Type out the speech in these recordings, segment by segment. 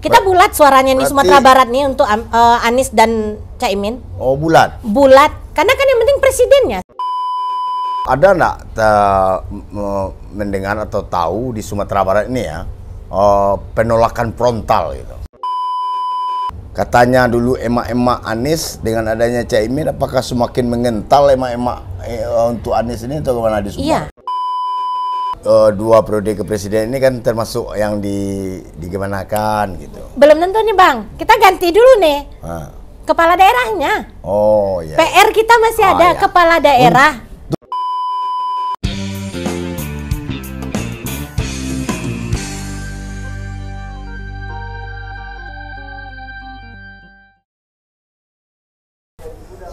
Kita bulat suaranya di Sumatera Barat nih untuk Anies dan Caimin. Oh, bulat. Bulat, karena kan yang penting presidennya. Ada nggak mendengar atau tahu di Sumatera Barat ini ya penolakan frontal gitu? Katanya dulu emak-emak Anies, dengan adanya Caimin, apakah semakin mengental emak-emak untuk Anies ini atau kemana di Sumatera? Iya. 2 periode kepresiden ini kan termasuk yang digimanakan gitu. Belum tentu nih Bang, kita ganti dulu nih kepala daerahnya. Oh iya. PR kita masih ada ya. Kepala daerah.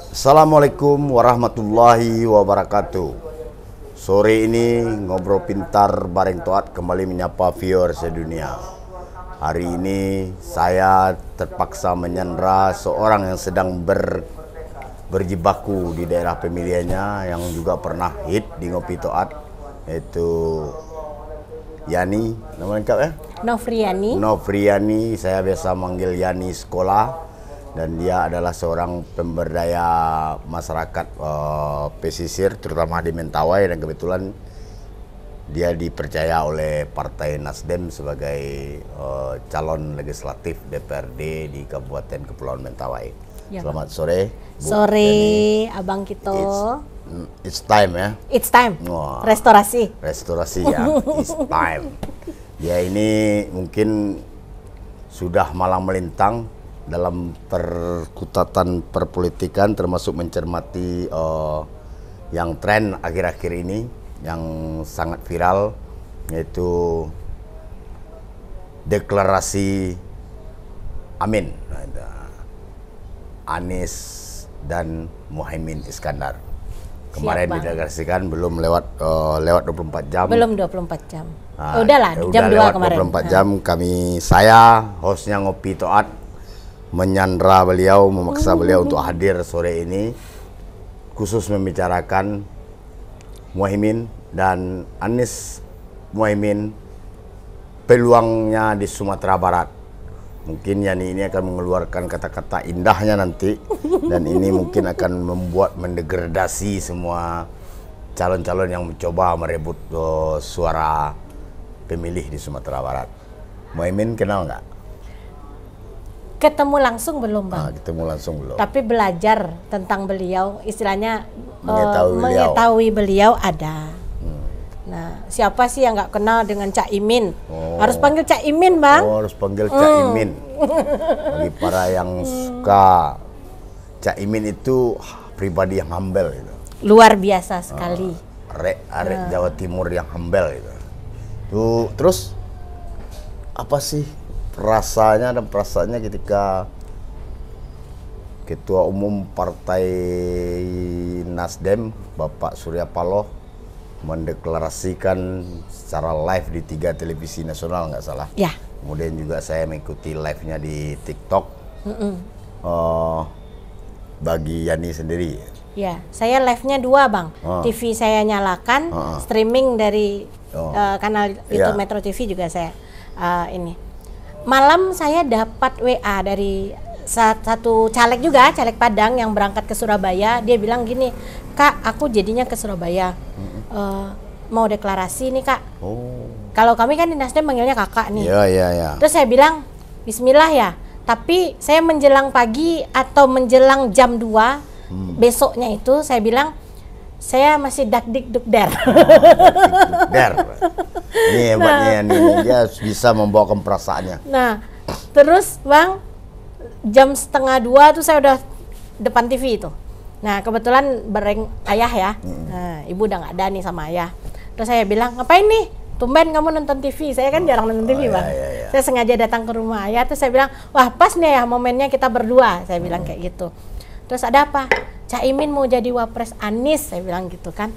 Assalamualaikum warahmatullahi wabarakatuh. Sore ini ngobrol pintar bareng Toat kembali menyapa viewer sedunia. Hari ini saya terpaksa menyandra seorang yang sedang berjibaku di daerah pemilihannya, yang juga pernah hit di Ngopi Toat, yaitu Yani, nama lengkap ya? Nofriani. Nofriani, saya biasa manggil Yani Sekolah. Dan dia adalah seorang pemberdaya masyarakat pesisir, terutama di Mentawai, dan kebetulan dia dipercaya oleh Partai Nasdem sebagai calon legislatif DPRD di Kabupaten Kepulauan Mentawai. Ya, selamat sore, Bu. Sore, Abang Kito. It's time ya. It's time. Wah, restorasi. Restorasi ya. It's time. Dia ini mungkin sudah malang melintang dalam perkutatan perpolitikan, termasuk mencermati yang tren akhir-akhir ini yang sangat viral, yaitu deklarasi Amin, Anies dan Muhaimin Iskandar. Kemarin dideklarasikan, belum lewat 24 jam. Belum 24 jam. Udahlah, jam 2 kemarin. 24 jam saya hostnya Ngopi Toat, menyandra beliau, memaksa beliau untuk hadir sore ini, khusus membicarakan Muhaimin dan Anies Muhaimin, peluangnya di Sumatera Barat. Mungkin Yani ini akan mengeluarkan kata-kata indahnya nanti, dan ini mungkin akan membuat mendegradasi semua calon-calon yang mencoba merebut suara pemilih di Sumatera Barat. Muhaimin kenal nggak? Ketemu langsung belum Bang? Ketemu langsung belum. Tapi belajar tentang beliau, istilahnya mengetahui beliau ada. Nah, siapa sih yang nggak kenal dengan Cak Imin? Harus panggil Cak Imin Bang. Harus panggil Cak Imin. Bagi para yang suka, Cak Imin itu pribadi yang humble gitu. Luar biasa sekali. Arek Jawa Timur yang humble gitu. Tuh, terus apa sih rasanya dan perasaannya ketika Ketua Umum Partai Nasdem Bapak Surya Paloh mendeklarasikan secara live di 3 televisi nasional, nggak salah. Ya. Kemudian juga saya mengikuti live-nya di TikTok. Bagi Yani sendiri. Ya, saya live-nya 2 Bang. TV saya nyalakan, streaming dari kanal YouTube Metro TV juga saya ini. Malam saya dapat WA dari satu caleg juga, caleg Padang yang berangkat ke Surabaya. Dia bilang gini, Kak, aku jadinya ke Surabaya, mau deklarasi nih Kak. Kalau kami kan di Nasdem manggilnya kakak nih. Iya. Terus saya bilang, Bismillah ya. Tapi saya menjelang pagi atau menjelang jam 2 besoknya itu saya bilang, saya masih dakdikdukder. Ini hebatnya nih, dia bisa membawakan perasaannya. Nah, terus Bang, jam 1:30 tuh saya udah depan TV itu. Nah, kebetulan bareng ayah ya. Nah, ibu udah nggak ada nih sama ayah. Terus saya bilang, ngapain nih? Tumben kamu nonton TV. Saya kan jarang nonton TV Bang. Saya sengaja datang ke rumah ayah. Terus saya bilang, wah pas nih ya momennya kita berdua. Saya bilang kayak gitu. Terus ada apa? Cak Imin mau jadi wapres Anies, saya bilang gitu kan.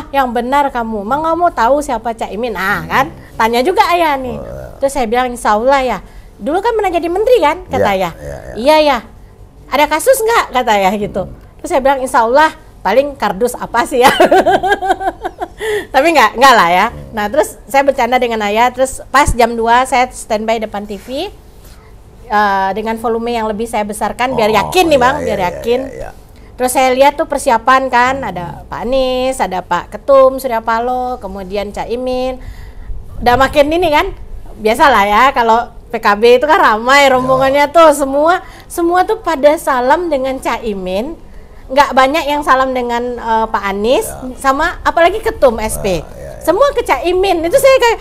Yang benar kamu, emang kamu tahu siapa Cak Imin? Kan, tanya juga ayah nih. Terus saya bilang, insya Allah ya. Dulu kan pernah jadi menteri kan, kata ayah. Iya ya. Ada kasus nggak, kata ayah gitu. Terus saya bilang, insya Allah paling kardus apa sih ya. Tapi enggak lah ya. Nah terus saya bercanda dengan ayah, terus pas jam 2 saya standby depan TV. dengan volume yang lebih saya besarkan biar yakin nih Bang, biar yakin. Terus saya lihat tuh persiapan kan, ada Pak Anies, ada Pak Ketum Surya Paloh, kemudian Caimin. Udah makin ini kan, biasalah ya kalau PKB itu kan ramai rombongannya tuh, semua tuh pada salam dengan Caimin. Nggak banyak yang salam dengan Pak Anies, sama apalagi Ketum SP. Semua ke Caimin. Itu saya kayak,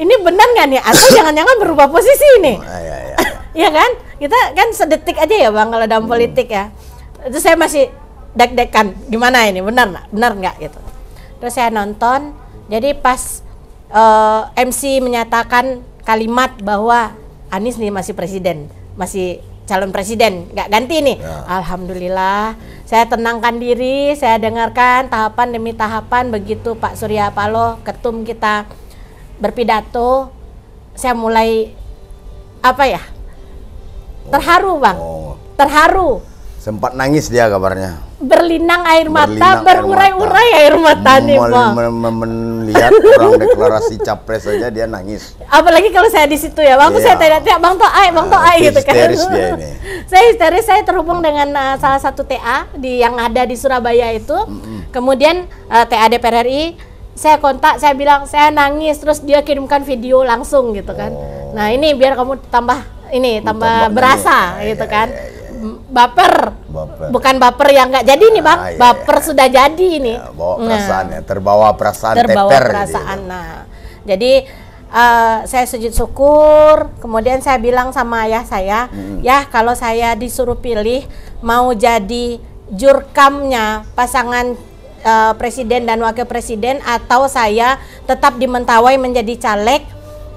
ini benar nggak nih? Atau jangan-jangan berubah posisi nih? Iya kan? Kita kan sedetik aja ya Bang kalau dalam politik ya. Itu saya masih deg-degan, gimana ini, benar nggak gitu. Terus saya nonton, jadi pas MC menyatakan kalimat bahwa Anies nih masih presiden, masih calon presiden, nggak ganti nih. Alhamdulillah, saya tenangkan diri, saya dengarkan tahapan demi tahapan. Begitu Pak Surya Paloh, ketum kita berpidato, saya mulai terharu Bang, terharu. Sempat nangis dia kabarnya. Berlinang air mata, berurai-urai air mata nih Bang. Melihat orang deklarasi capres saja dia nangis. Apalagi kalau saya di situ ya Bang, tuh saya teriak Bang Toai gitu kan. Histeris dia ini. Saya histeris, saya terhubung dengan salah satu TA yang ada di Surabaya itu. Kemudian TA DPR RI, saya kontak, saya bilang saya nangis, terus dia kirimkan video langsung gitu kan. Nah ini biar kamu tambah berasa gitu kan. Baper, bukan baper yang nggak jadi nih Bang, baper sudah jadi ini. Bawa perasaan ya, terbawa perasaan. Nah, jadi saya sujud syukur, kemudian saya bilang sama ayah saya, ya kalau saya disuruh pilih mau jadi jurkamnya pasangan presiden dan wakil presiden, atau saya tetap di Mentawai menjadi caleg,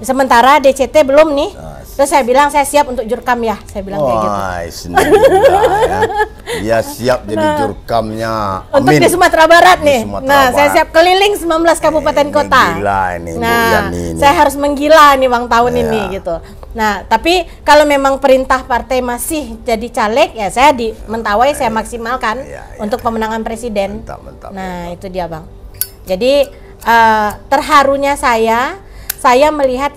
sementara DCT belum nih. Terus saya bilang saya siap untuk jurkam ya, saya bilang kayak gitu. Ya. Dia siap jadi jurkamnya Amin. Untuk di Sumatera Barat nih. Saya siap keliling 19 kabupaten kota. Gila ini, saya harus menggila nih Bang tahun ini gitu. Nah, tapi kalau memang perintah partai masih jadi caleg ya saya di Mentawai saya maksimalkan untuk pemenangan presiden. Mantap. Nah, itu dia Bang. Jadi terharunya saya melihat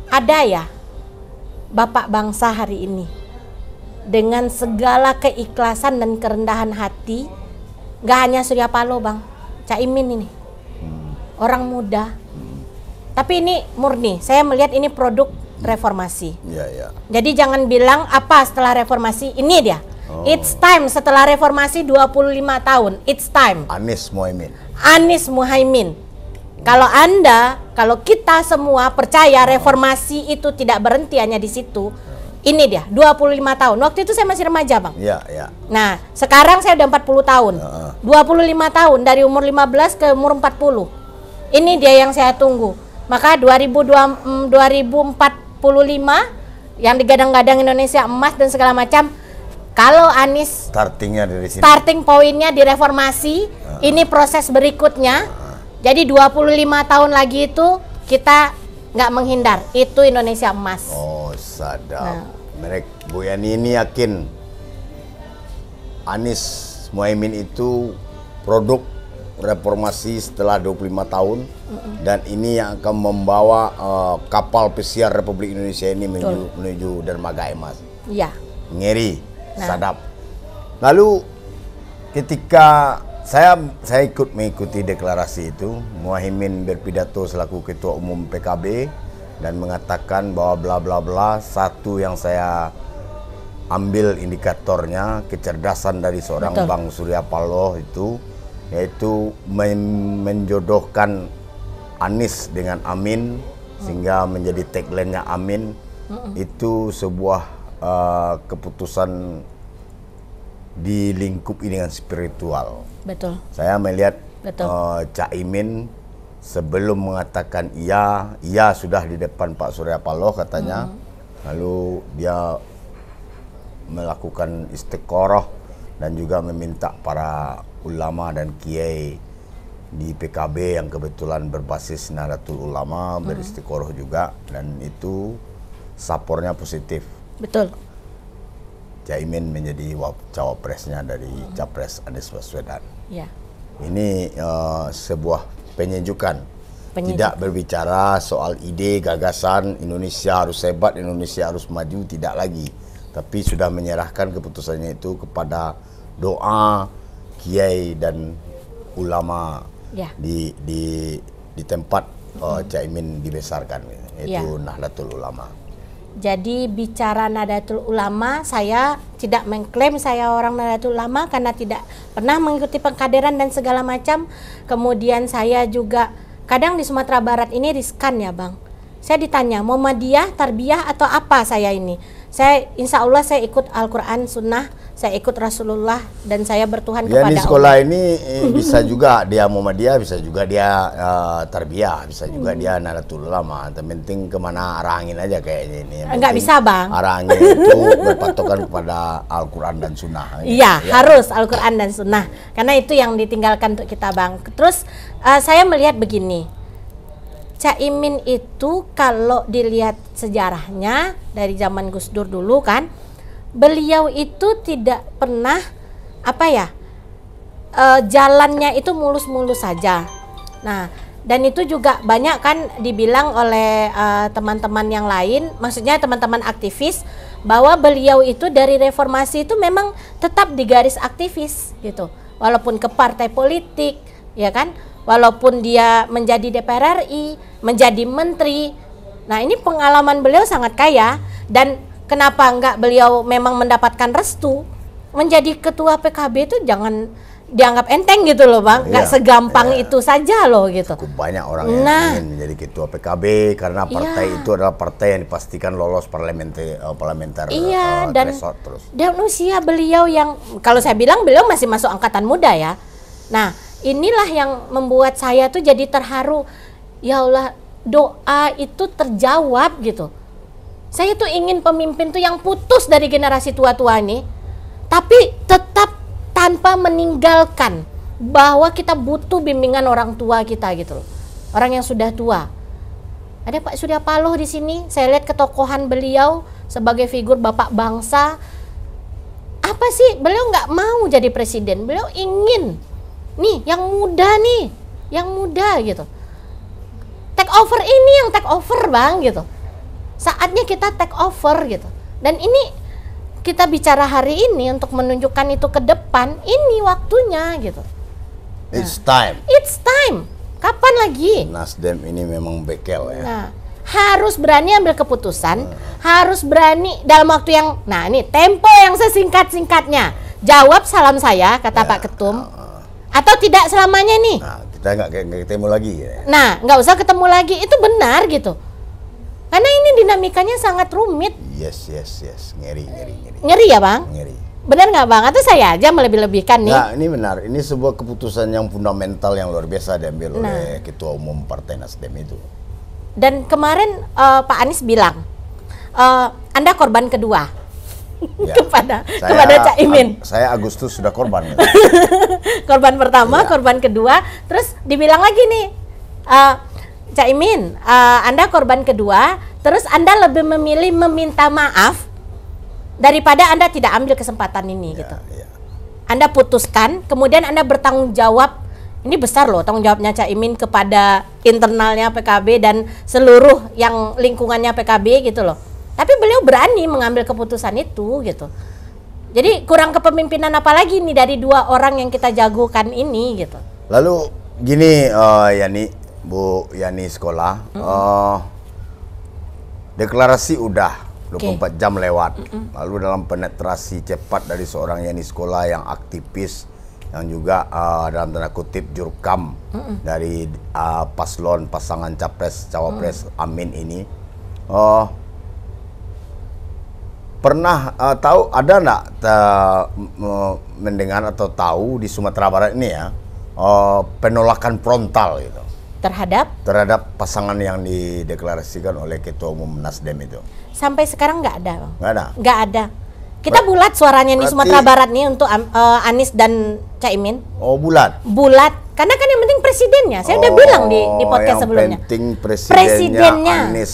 ada ya Bapak bangsa hari ini dengan segala keikhlasan dan kerendahan hati, gak hanya Surya Paloh Bang, Caimin ini orang muda, tapi ini murni, saya melihat ini produk reformasi. Jadi jangan bilang apa setelah reformasi, ini dia. It's time setelah reformasi 25 tahun, it's time. Anies Muhaimin. Kalau kita semua percaya reformasi itu tidak berhenti hanya di situ, ini dia 25 tahun. Waktu itu saya masih remaja Bang. Nah, sekarang saya udah 40 tahun. 25 tahun dari umur 15 ke umur 40. Ini dia yang saya tunggu. Maka 2045 yang digadang-gadang Indonesia emas dan segala macam. Kalau Anies starting poinnya di reformasi, ini proses berikutnya. Jadi 25 tahun lagi itu kita nggak menghindar, itu Indonesia emas. Sadap. Bu Yani ini yakin Anies Muhaimin itu produk reformasi setelah 25 tahun dan ini yang akan membawa kapal pesiar Republik Indonesia ini menuju dermaga emas. Iya. Ngeri, sadap. Lalu ketika saya ikut mengikuti deklarasi itu, Muhaimin berpidato selaku Ketua Umum PKB dan mengatakan bahwa bla bla bla. Satu yang saya ambil indikatornya kecerdasan dari seorang Bang Surya Paloh itu, yaitu menjodohkan Anies dengan Amin sehingga menjadi tagline-nya Amin. Itu sebuah keputusan di lingkup ini dengan spiritual. Betul. Saya melihat Caimin sebelum mengatakan iya sudah di depan Pak Surya Paloh katanya. Lalu dia melakukan istiqoroh dan juga meminta para ulama dan kiai di PKB yang kebetulan berbasis Nahdlatul Ulama beristiqoroh juga, dan itu sapornya positif. Betul. Caimin menjadi cawapresnya dari capres Anies Baswedan. Ya. Ini sebuah penyejukan. Tidak berbicara soal ide, gagasan, Indonesia harus hebat, Indonesia harus maju, tidak lagi. Tapi sudah menyerahkan keputusannya itu kepada doa kiai dan ulama di tempat Caimin dibesarkan, yaitu Nahdlatul Ulama. Jadi bicara Nahdlatul Ulama, saya tidak mengklaim saya orang Nahdlatul Ulama karena tidak pernah mengikuti pengkaderan dan segala macam. Kemudian saya juga kadang di Sumatera Barat ini riskan ya Bang. Saya ditanya Muhammadiyah, Tarbiyah atau apa saya ini. Saya insya Allah saya ikut Al-Quran, Sunnah, saya ikut Rasulullah dan saya bertuhan kepada Allah. Di sekolah ini bisa juga dia Muhammadiyah, bisa juga dia Tarbiyah, bisa juga dia Nahdlatul Ulama. Yang penting kemana arah angin aja kayaknya ini. Enggak bisa Bang. Arah angin itu berpatokan kepada Al-Quran dan Sunnah. Iya, harus Al-Quran dan Sunnah. Karena itu yang ditinggalkan untuk kita Bang. Terus saya melihat begini. Caimin itu kalau dilihat sejarahnya dari zaman Gus Dur dulu kan, beliau itu tidak pernah jalannya itu mulus-mulus saja. Nah, dan itu juga banyak kan dibilang oleh teman-teman yang lain, maksudnya teman-teman aktivis, bahwa beliau itu dari reformasi itu memang tetap di garis aktivis gitu, walaupun ke partai politik, ya kan. Walaupun dia menjadi DPR RI, menjadi menteri. Nah ini pengalaman beliau sangat kaya. Dan kenapa enggak beliau memang mendapatkan restu menjadi ketua PKB itu jangan dianggap enteng gitu loh Bang. Enggak segampang itu saja loh gitu. Cukup banyak orang yang ingin menjadi ketua PKB karena partai itu adalah partai yang dipastikan lolos parlementer dan usia beliau yang kalau saya bilang beliau masih masuk angkatan muda ya. Nah inilah yang membuat saya tuh jadi terharu. Ya Allah, doa itu terjawab gitu. Saya tuh ingin pemimpin tuh yang putus dari generasi tua-tua ini, tapi tetap tanpa meninggalkan bahwa kita butuh bimbingan orang tua kita gitu loh. Orang yang sudah tua. Ada Pak Surya Paloh di sini. Saya lihat ketokohan beliau sebagai figur bapak bangsa. Apa sih? Beliau nggak mau jadi presiden. Beliau ingin yang muda gitu. Take over ini yang take over Bang gitu. Saatnya kita take over gitu. Dan ini kita bicara hari ini untuk menunjukkan itu ke depan, ini waktunya gitu. It's time. It's time. Kapan lagi? Nasdem ini memang bekel ya. Nah, harus berani ambil keputusan, harus berani dalam waktu yang, ini tempo yang sesingkat-singkatnya. Jawab salam saya, kata Pak Ketum. Atau tidak selamanya nih? Nah, kita nggak ketemu lagi. Ya. Nah, nggak usah ketemu lagi, itu benar gitu. Karena ini dinamikanya sangat rumit. Yes. Ngeri. Ngeri ya Bang? Ngeri. Benar nggak Bang? Atau saya aja melebih-lebihkan nih? Nah, ini benar. Ini sebuah keputusan yang fundamental yang luar biasa diambil oleh Ketua Umum Partai Nasdem itu. Dan kemarin Pak Anies bilang, Anda korban kedua. kepada Caimin. Saya Agustus sudah korban. Korban pertama, korban kedua, terus dibilang lagi nih, Caimin, Anda korban kedua, terus Anda lebih memilih meminta maaf daripada Anda tidak ambil kesempatan ini gitu. Anda putuskan, kemudian Anda bertanggung jawab. Ini besar loh tanggung jawabnya Caimin kepada internalnya PKB dan seluruh yang lingkungannya PKB gitu loh. Tapi beliau berani mengambil keputusan itu gitu. Jadi kurang kepemimpinan apa lagi nih dari dua orang yang kita jagokan ini gitu. Lalu gini Bu Yani sekolah, deklarasi udah 24 jam lewat. Lalu dalam penetrasi cepat dari seorang Yani sekolah yang aktivis, yang juga dalam tanda kutip jurkam dari paslon pasangan capres cawapres Amin ini, pernah tahu ada nggak mendengar atau tahu di Sumatera Barat ini ya penolakan frontal gitu terhadap pasangan yang dideklarasikan oleh Ketua Umum Nasdem itu? Sampai sekarang nggak ada, Bang. Nggak ada. Kita bulat suaranya di Sumatera Barat nih untuk Anies dan Caimin. Oh, bulat. Bulat. Karena kan yang penting presidennya. Saya udah bilang di podcast sebelumnya. Yang penting presidennya Anies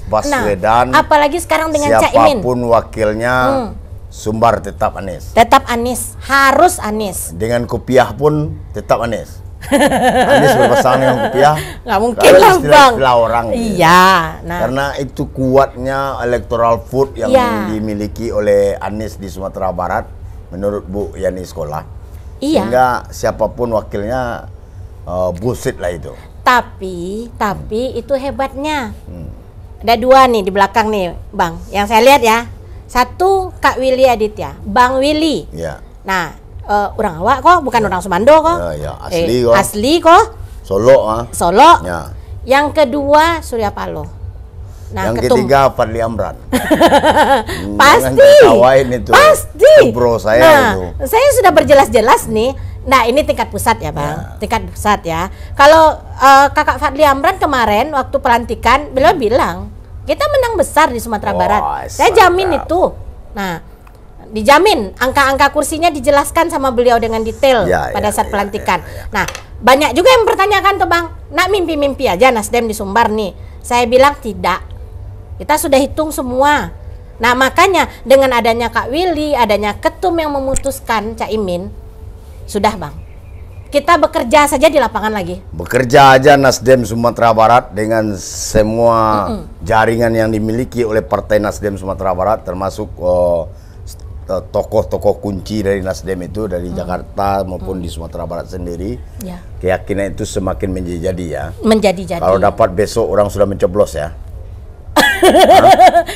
Baswedan. Nah, apalagi sekarang dengan Caimin. Siapapun wakilnya, Sumbar tetap Anies. Tetap Anies. Harus Anies. Dengan kopiah pun tetap Anies. Anies berpasangan dengan Kopiah? Nggak mungkin lah Bang. Istilah orang. Iya. Nah. Karena itu kuatnya electoral vote yang dimiliki oleh Anies di Sumatera Barat, menurut Bu Yani Sekolah. Iya. Sehingga siapapun wakilnya bullshit lah itu. Tapi itu hebatnya. Ada dua nih di belakang nih, Bang. Yang saya lihat ya. Satu Kak Willy Aditya, Bang Willy. Iya. Nah, orang awak kok, bukan orang Sumando kok. Ya, asli kok. Asli kok. Solo. Solo. Ya. Yang kedua Surya Paloh. Nah, yang ketiga Fadli Amran. Pasti. Itu. Pasti. Itu bro saya itu. Saya sudah berjelas-jelas nih. Nah, ini tingkat pusat ya, Bang. Ya. Tingkat pusat ya. Kalau Kakak Fadli Amran kemarin waktu pelantikan, beliau bilang, kita menang besar di Sumatera Barat. Saya jamin itu. Nah, dijamin angka-angka kursinya dijelaskan sama beliau dengan detail pada saat pelantikan. Nah, banyak juga yang mempertanyakan tuh, Bang, nak mimpi-mimpi aja Nasdem di Sumbar nih. Saya bilang tidak. Kita sudah hitung semua. Nah, makanya dengan adanya Kak Willy, adanya ketum yang memutuskan Caimin, sudah Bang. Kita bekerja saja di lapangan lagi. Bekerja aja Nasdem Sumatera Barat dengan semua jaringan yang dimiliki oleh Partai Nasdem Sumatera Barat, termasuk tokoh-tokoh kunci dari Nasdem itu dari Jakarta maupun di Sumatera Barat sendiri. Ya. Keyakinan itu semakin menjadi ya. Menjadi-jadi. Kalau dapat besok orang sudah mencoblos ya.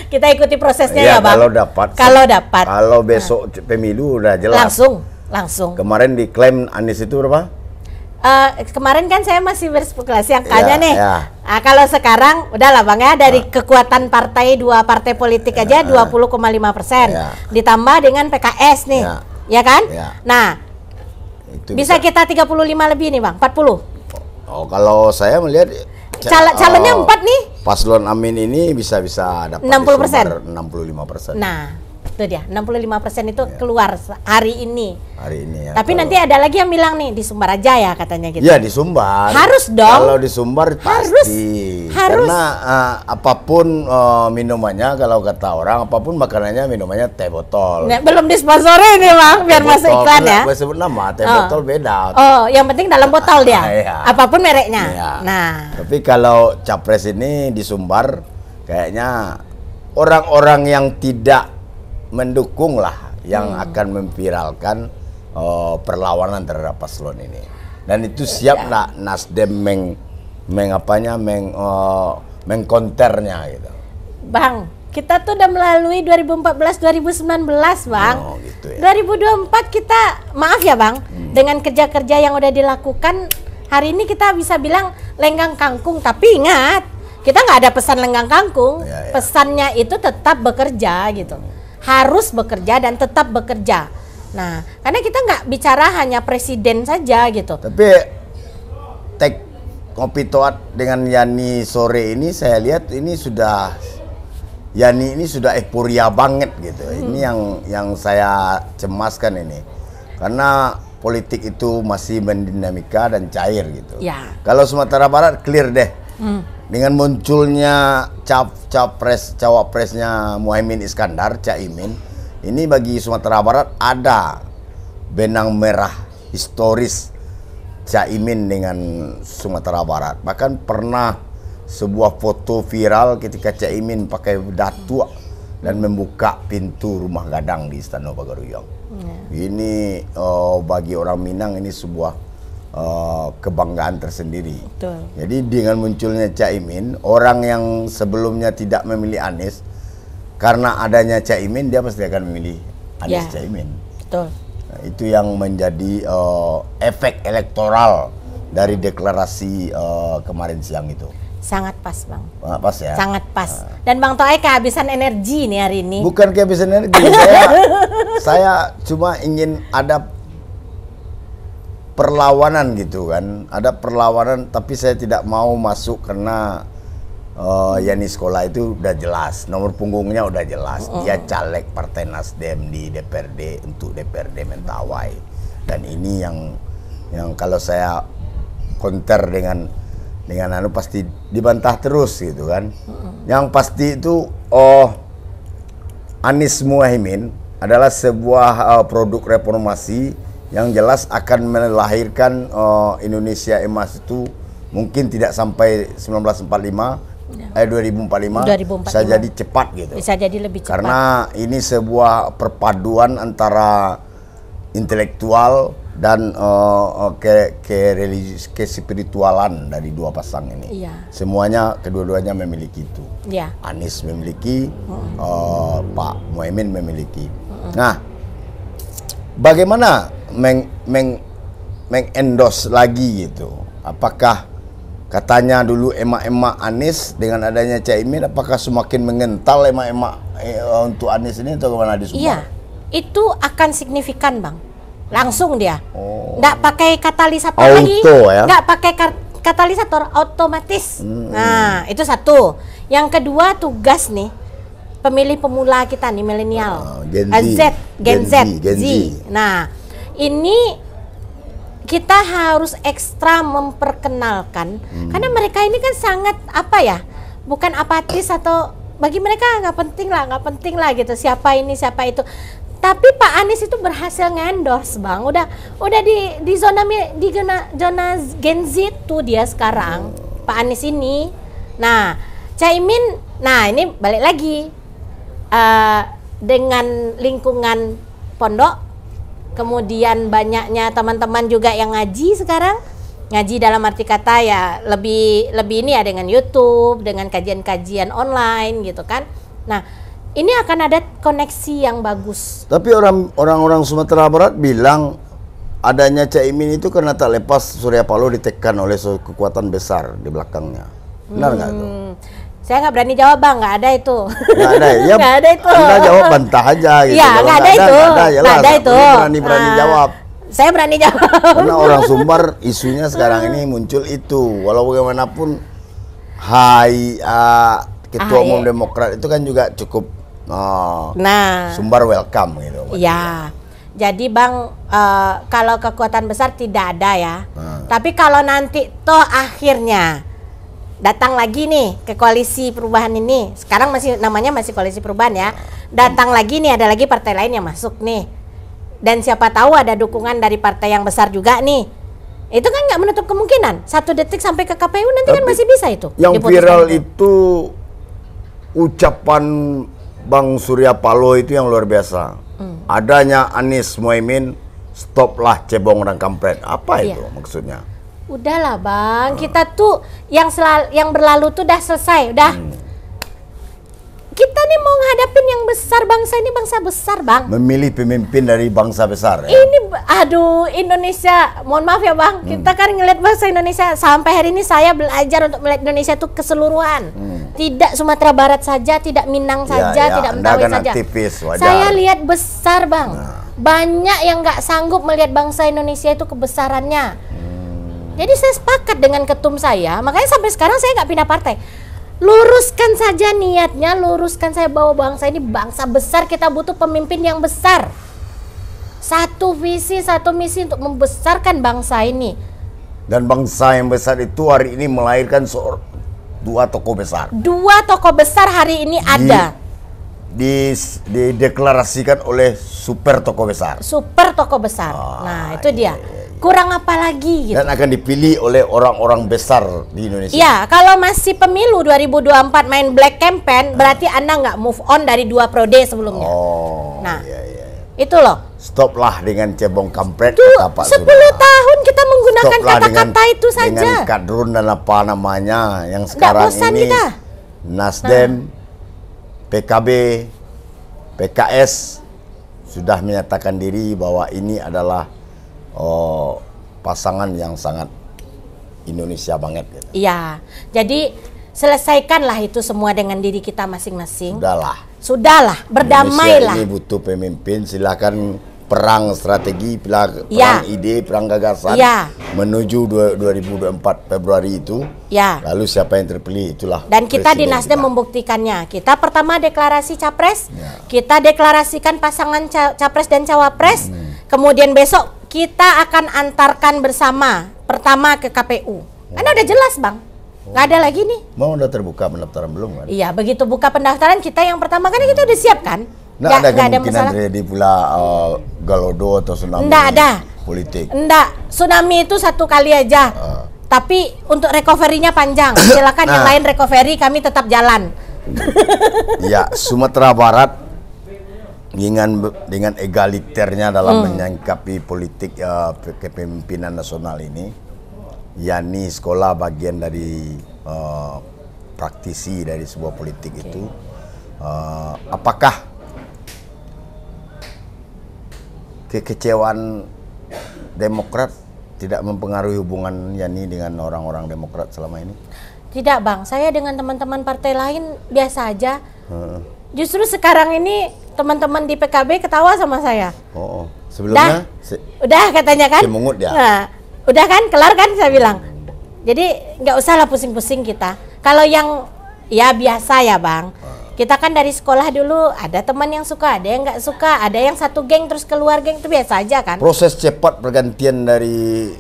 Kita ikuti prosesnya ya Bang. Kalau dapat. Kalau besok pemilu udah jelas. Langsung. Kemarin diklaim Anies itu berapa? Kemarin kan saya masih berspekulasi angkanya nih. Nah, kalau sekarang udahlah Bang ya, dari kekuatan partai, dua partai politik aja 20,5%. Ditambah dengan PKS nih. Ya kan? Nah, itu bisa kita 35 lebih nih Bang, 40. Oh, kalau saya melihat calonnya 4 nih. Paslon Amin ini bisa dapat 60%. 65%. Nah, itu dia, 65% itu keluar hari ini. Hari ini ya. Tapi nanti ada lagi yang bilang nih di Sumbar aja ya katanya gitu. Iya, di Sumbar. Harus dong. Kalau di Sumbar pasti. Harus. Karena apapun minumannya, kalau kata orang, apapun makanannya, minumannya teh botol. Nah, belum disponsori nih Bang, biar masuk iklan ya. Boleh sebut nama, teh botol beda. Oh, yang penting dalam botol dia. Apapun mereknya. Nah. Tapi kalau capres ini di Sumbar, kayaknya orang-orang yang tidak mendukung lah yang akan memviralkan perlawanan terhadap paslon ini, dan itu siap nak Nasdem mengkonternya gitu. Bang, kita tuh udah melalui 2014-2019 Bang. Oh, gitu ya. 2024 kita maaf ya Bang, dengan kerja-kerja yang udah dilakukan hari ini kita bisa bilang lenggang kangkung, tapi ingat kita nggak ada pesan lenggang kangkung, pesannya itu tetap bekerja gitu. Harus bekerja dan tetap bekerja. Nah, karena kita nggak bicara hanya presiden saja gitu. Tapi tag Ngopi Toat dengan Yani sore ini saya lihat ini sudah Yani ini sudah euforia banget gitu. Ini yang saya cemaskan ini. Karena politik itu masih mendinamika dan cair gitu. Ya. Kalau Sumatera Barat clear deh. Dengan munculnya cawapresnya Muhaimin Iskandar, Caimin, ini bagi Sumatera Barat ada benang merah historis Caimin dengan Sumatera Barat. Bahkan pernah sebuah foto viral ketika Caimin pakai datu dan membuka pintu rumah gadang di Istana Pagaruyung. Ini bagi orang Minang ini sebuah kebanggaan tersendiri. Betul. Jadi dengan munculnya Caimin, orang yang sebelumnya tidak memilih Anies, karena adanya Caimin dia pasti akan memilih Anies Caimin. Betul. Nah, itu yang menjadi efek elektoral dari deklarasi kemarin siang itu. Sangat pas Bang. Pas ya. Sangat pas. Dan Bang Toai kehabisan energi nih hari ini. Bukan kehabisan energi, saya cuma ingin ada perlawanan gitu kan, ada perlawanan, tapi saya tidak mau masuk karena Yani Sekolah itu udah jelas, nomor punggungnya udah jelas, dia caleg Partai Nasdem di DPRD untuk DPRD Mentawai, dan ini yang kalau saya counter dengan pasti dibantah terus gitu kan. Yang pasti itu Anies Muhaimin adalah sebuah produk reformasi Yang jelas akan melahirkan Indonesia emas itu mungkin tidak sampai 1945, 2045, bisa jadi cepat gitu. Bisa jadi lebih cepat. Karena ini sebuah perpaduan antara intelektual dan kespiritualan dari dua pasang ini. Iya. Semuanya, kedua-duanya memiliki itu. Iya. Anies memiliki, Pak Muhaimin memiliki. Nah, bagaimana mengendorse lagi gitu? Apakah katanya dulu emak-emak Anies dengan adanya Caimin, apakah semakin mengental emak-emak untuk Anies ini atau kemana di Sumbar? Iya, itu akan signifikan Bang. Langsung dia, nggak pakai katalisator lagi, ya? Nggak pakai katalisator, otomatis. Nah, itu satu. Yang kedua, tugas nih pemilih pemula kita nih, milenial, Gen Z. Nah, ini kita harus ekstra memperkenalkan, karena mereka ini kan sangat bukan apatis, atau bagi mereka nggak penting lah gitu siapa ini siapa itu. Tapi Pak Anies itu berhasil ngendorse Bang, udah di zona Gen Z tuh dia sekarang, Pak Anies ini. Nah, Caimin, nah ini balik lagi dengan lingkungan pondok. Kemudian banyaknya teman-teman juga yang ngaji sekarang. Ngaji dalam arti kata ya lebih ini ya dengan YouTube, dengan kajian-kajian online gitu kan. Nah, ini akan ada koneksi yang bagus. Tapi orang-orang Sumatera Barat bilang adanya Caimin itu karena tak lepas Surya Paloh ditekan oleh kekuatan besar di belakangnya. Benar nggak tuh? Saya nggak berani jawab Bang, nggak ada itu. Nggak ada ya? Nggak ada itu. Anda jawab bantah aja gitu. Iya, nggak ada itu. Nggak ada itu. Berani jawab. Saya berani jawab. Karena orang Sumbar isunya sekarang ini muncul itu. Walau bagaimanapun, Ketua Umum Demokrat itu kan juga cukup Sumbar welcome gitu. Iya. Jadi Bang, kalau kekuatan besar tidak ada ya. Tapi kalau nanti toh akhirnya datang lagi nih ke koalisi perubahan ini, sekarang namanya masih koalisi perubahan ya. Datang lagi nih, ada lagi partai lain yang masuk nih. Dan siapa tahu ada dukungan dari partai yang besar juga nih. Itu kan nggak menutup kemungkinan. 1 detik sampai ke KPU nanti. Tapi kan masih bisa itu. Yang viral itu ucapan Bang Surya Paloh itu yang luar biasa. Adanya Anies Muhaimin, stoplah cebong dan kampret. Apa itu maksudnya? Udahlah Bang, kita tuh yang berlalu tuh udah selesai, udah. Kita nih mau ngadapin yang besar, bangsa ini bangsa besar Bang. Memilih pemimpin dari bangsa besar ya? Ini, aduh Indonesia, mohon maaf ya Bang, kita kan ngeliat bangsa Indonesia. Sampai hari ini saya belajar untuk melihat Indonesia tuh keseluruhan. Tidak Sumatera Barat saja, tidak Minang saja, tidak Mentawai saja. Tipis, saya lihat besar Bang. Banyak yang nggak sanggup melihat bangsa Indonesia itu kebesarannya. Jadi saya sepakat dengan ketum saya, makanya sampai sekarang saya nggak pindah partai. Luruskan saja niatnya, luruskan saya bawa bangsa ini bangsa besar, kita butuh pemimpin yang besar. Satu visi, satu misi untuk membesarkan bangsa ini. Dan bangsa yang besar itu hari ini melahirkan dua tokoh besar. Dua tokoh besar hari ini ada. Dideklarasikan oleh super tokoh besar. Super tokoh besar. Nah, itu dia. Kurang apa lagi gitu. Dan akan dipilih oleh orang-orang besar di Indonesia. Ya, kalau masih pemilu 2024 main black campaign, berarti Anda nggak move on dari 2 periode sebelumnya. Itu loh. Stoplah dengan cebong kampret. Tuh, 10 tahun kita menggunakan kata-kata itu saja. Dengan kadrun dan apa namanya yang sekarang ini kita. Nasdem, PKB, PKS sudah menyatakan diri bahwa ini adalah pasangan yang sangat Indonesia banget gitu. Iya, jadi selesaikanlah itu semua dengan diri kita masing-masing. Sudahlah, berdamailah. Ini butuh pemimpin, silakan perang strategi, perang ide, perang gagasan menuju 2024 Februari itu. Lalu siapa yang terpilih itulah. Dan kita di Nasdem membuktikannya. Kita pertama deklarasi capres, kita deklarasikan pasangan capres dan cawapres. Kemudian besok kita akan antarkan bersama pertama ke KPU. Karena udah jelas Bang, nggak ada lagi nih. Mau udah terbuka pendaftaran belum kan? Iya, begitu buka pendaftaran kita yang pertama kan kita udah siap kan? Nggak ada kemungkinan terjadi pula Galodo atau tsunami? Nggak ada. politik. Enggak, tsunami itu 1 kali aja. Tapi untuk recovery-nya panjang. Silakan yang lain recovery, kami tetap jalan. Ya, Sumatera Barat dengan egaliternya dalam menyangkapi politik kepemimpinan nasional ini, yakni sekolah bagian dari praktisi dari sebuah politik itu. Apakah kekecewaan Demokrat tidak mempengaruhi hubungan Yani dengan orang-orang Demokrat selama ini? Tidak, Bang. Saya dengan teman-teman partai lain biasa aja. Justru sekarang ini teman-teman di PKB ketawa sama saya. Sebelumnya? Udah katanya kan? Semungut ya? Nah, udah kan? Kelar kan saya bilang. Jadi nggak usah lah pusing-pusing kita. Kalau yang ya biasa ya, Bang. Kita kan dari sekolah dulu ada teman yang suka, ada yang nggak suka, ada yang satu geng terus keluar geng, itu biasa aja kan. Proses cepat pergantian dari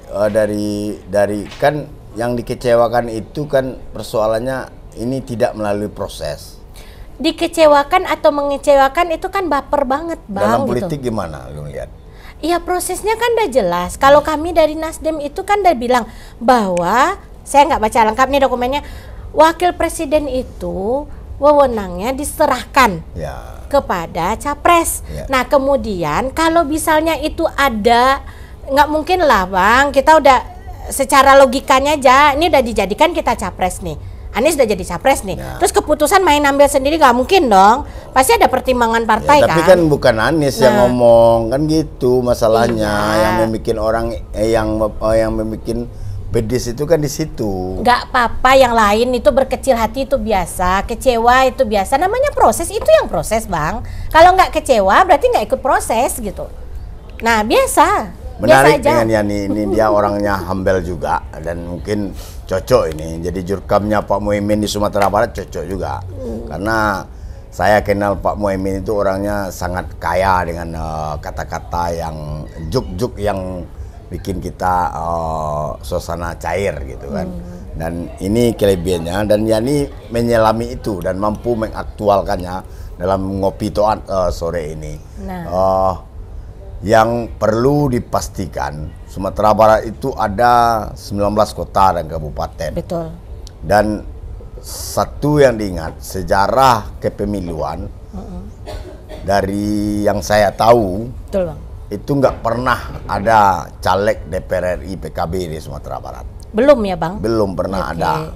kan yang dikecewakan itu kan persoalannya ini tidak melalui proses. Dikecewakan atau mengecewakan itu kan baper banget, Bang. Dalam politik gitu. Gimana lu lihat? Iya, prosesnya kan udah jelas. Kalau kami dari Nasdem itu kan udah bilang bahwa, saya nggak baca lengkap nih dokumennya, wakil presiden itu wewenangnya diserahkan kepada capres. Nah, kemudian kalau misalnya itu ada, nggak mungkin lah, Bang, kita udah secara logikanya aja, ini udah dijadikan kita capres nih, Anies udah jadi capres nih, terus keputusan main ambil sendiri nggak mungkin dong, pasti ada pertimbangan partai kan. Tapi kan bukan Anies yang ngomong, kan gitu masalahnya. Yang membuat orang yang membuat bedis itu kan di situ. Nggak apa-apa, yang lain itu berkecil hati itu biasa, kecewa itu biasa, namanya proses, itu yang proses, Bang. Kalau nggak kecewa berarti nggak ikut proses gitu. Nah, biasa. Menarik biasa aja. dengan Yani ini dia orangnya humble juga dan mungkin cocok ini. Jadi jurkamnya Pak Muhaimin di Sumatera Barat cocok juga. Karena saya kenal Pak Muhaimin itu orangnya sangat kaya dengan kata-kata yang juk-juk yang bikin kita suasana cair gitu kan. Dan ini kelebihannya, dan Yani menyelami itu dan mampu mengaktualkannya dalam ngopi toat sore ini. Yang perlu dipastikan, Sumatera Barat itu ada 19 kota dan kabupaten. Betul. Dan satu yang diingat, sejarah kepemiluan dari yang saya tahu, betul, Bang, itu nggak pernah ada caleg DPR RI PKB di Sumatera Barat. Belum ya, Bang? Belum pernah ada.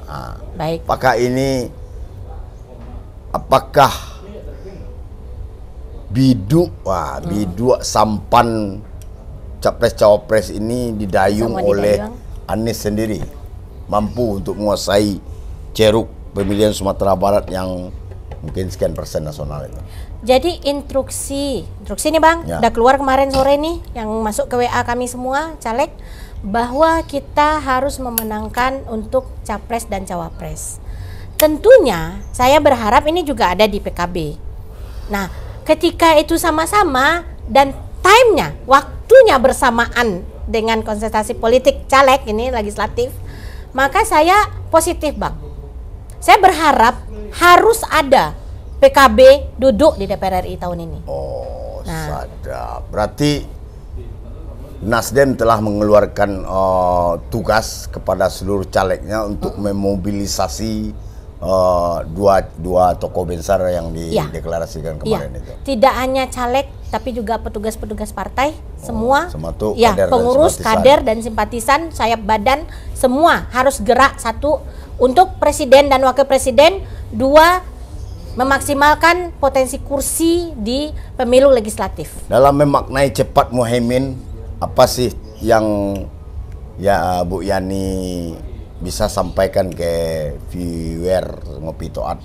Baik. Apakah biduk sampan capres-cawapres ini didayung oleh Anies sendiri, mampu untuk menguasai ceruk pemilihan Sumatera Barat yang mungkin sekian persen nasional itu? Jadi instruksi nih, Bang, udah keluar kemarin sore nih, yang masuk ke WA kami semua caleg, bahwa kita harus memenangkan untuk capres dan cawapres. Tentunya saya berharap ini juga ada di PKB. Nah, ketika itu sama-sama dan time-nya, waktunya bersamaan dengan konsentrasi politik caleg ini legislatif, maka saya positif, Bang. Saya berharap harus ada PKB duduk di DPR RI tahun ini. Sadap. Berarti Nasdem telah mengeluarkan tugas kepada seluruh calegnya untuk memobilisasi dua tokoh besar yang dideklarasikan kemarin itu. Tidak hanya caleg, tapi juga petugas-petugas partai, semua. Kader pengurus, kader dan simpatisan, sayap badan, semua harus gerak satu untuk presiden dan wakil presiden. Dua, memaksimalkan potensi kursi di pemilu legislatif. Dalam memaknai cepat Muhaimin, apa sih yang Bu Yani bisa sampaikan ke viewer Ngopi Toat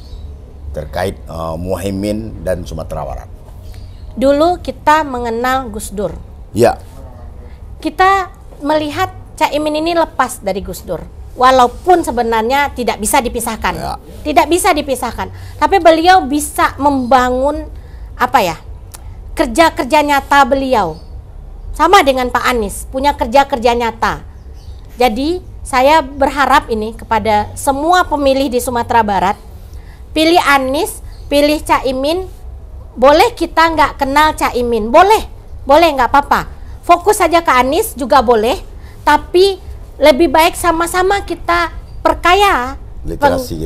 terkait Muhaimin dan Sumatera Barat? Dulu kita mengenal Gus Dur. Ya. Kita melihat Caimin ini lepas dari Gus Dur. Walaupun sebenarnya tidak bisa dipisahkan. Tidak bisa dipisahkan. Tapi beliau bisa membangun kerja-kerja nyata beliau. Sama dengan Pak Anies, punya kerja-kerja nyata. Jadi saya berharap ini kepada semua pemilih di Sumatera Barat, pilih Anies, pilih Caimin. Boleh kita nggak kenal Caimin, boleh nggak apa-apa. fokus saja ke Anies juga boleh, tapi lebih baik sama-sama kita perkaya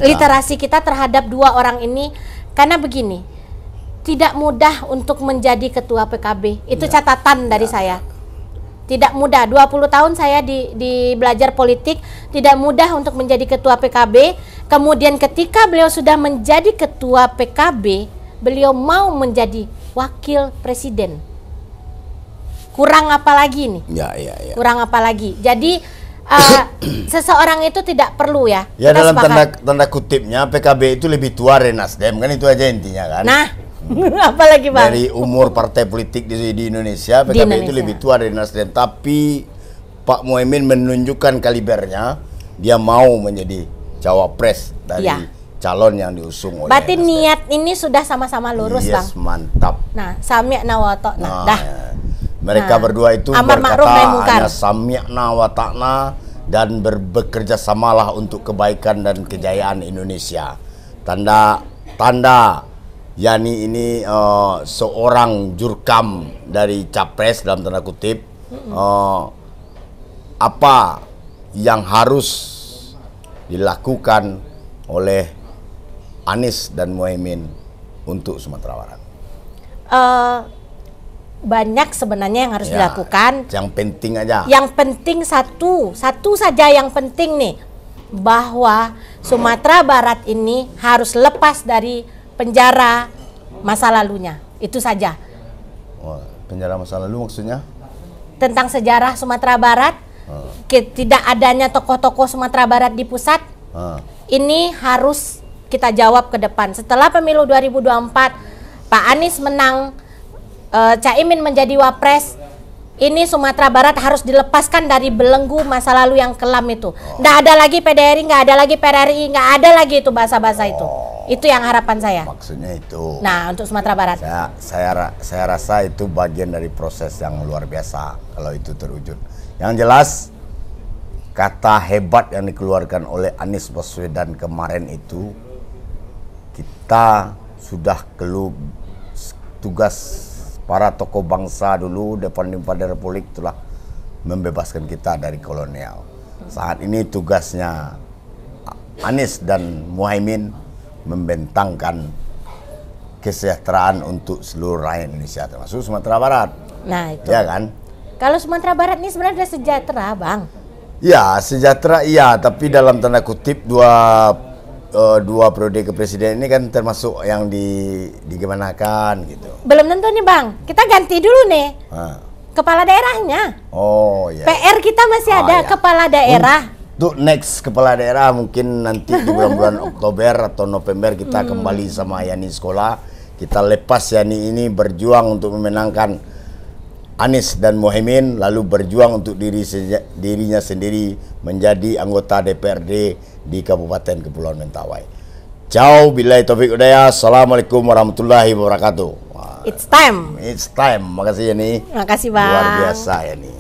literasi kita terhadap dua orang ini, karena begini, tidak mudah untuk menjadi ketua PKB. Itu catatan dari saya. Tidak mudah. 20 tahun saya di belajar politik, tidak mudah untuk menjadi ketua PKB. Kemudian ketika beliau sudah menjadi ketua PKB, beliau mau menjadi wakil presiden. Kurang apa lagi nih? Kurang apa lagi? Jadi seseorang itu tidak perlu ya. Ya, dalam tanda kutipnya PKB itu lebih tua dari Nasdem, kan itu aja intinya kan. Nah, apalagi Bang? Dari umur partai politik di Indonesia, PKB itu lebih tua dari Nasdem. Tapi Pak Muhaimin menunjukkan kalibernya, dia mau menjadi cawapres dari calon yang diusung oleh berarti Nasdem. Niat ini sudah sama-sama lurus, Bang. Mantap. Nah, sami'na wa ta'na. Mereka berdua itu berkata hanya sami'na wa ta'na dan bekerja samalah untuk kebaikan dan kejayaan Indonesia. Tanda Yani ini seorang jurkam dari capres dalam tanda kutip. Apa yang harus dilakukan oleh Anies dan Muhaimin untuk Sumatera Barat? Banyak sebenarnya yang harus dilakukan. Yang penting aja. Yang penting satu saja yang penting nih, bahwa Sumatera Barat ini harus lepas dari penjara masa lalunya. Itu saja. Penjara masa lalu maksudnya? Tentang sejarah Sumatera Barat, tidak adanya tokoh-tokoh Sumatera Barat di pusat, ini harus kita jawab ke depan. Setelah pemilu 2024, Pak Anies menang, Caimin menjadi wapres, ini Sumatera Barat harus dilepaskan dari belenggu masa lalu yang kelam itu. Nggak ada lagi PDRI, nggak ada lagi PRRI, nggak ada lagi itu bahasa-bahasa itu. Itu yang harapan saya. Maksudnya itu. Nah, untuk Sumatera Barat. Saya rasa itu bagian dari proses yang luar biasa kalau itu terwujud. Yang jelas, kata hebat yang dikeluarkan oleh Anies Baswedan kemarin itu, kita sudah tugas para tokoh bangsa dulu depan Republik itulah membebaskan kita dari kolonial. Saat ini tugasnya Anies dan Muhaimin membentangkan kesejahteraan untuk seluruh rakyat Indonesia, termasuk Sumatera Barat. Nah, itu. Ya kan? Kalau Sumatera Barat ini sebenarnya sudah sejahtera, Bang. Ya, sejahtera iya, tapi dalam tanda kutip dua periode kepresiden ini kan termasuk yang digimanakan gitu. Belum tentu nih, Bang. Kita ganti dulu nih. Kepala daerahnya. Oh, ya. PR kita masih ada kepala daerah. Untuk next kepala daerah mungkin nanti di bulan-bulan Oktober atau November kita kembali sama Yani sekolah. Kita lepas Yani ini berjuang untuk memenangkan Anies dan Muhaimin, lalu berjuang untuk dirinya sendiri menjadi anggota DPRD di Kabupaten Kepulauan Mentawai. Ciao, billahi taufiq hidayah. Assalamualaikum warahmatullahi wabarakatuh. It's time. It's time. Makasih Yani. Makasih, Bang. Luar biasa Yani.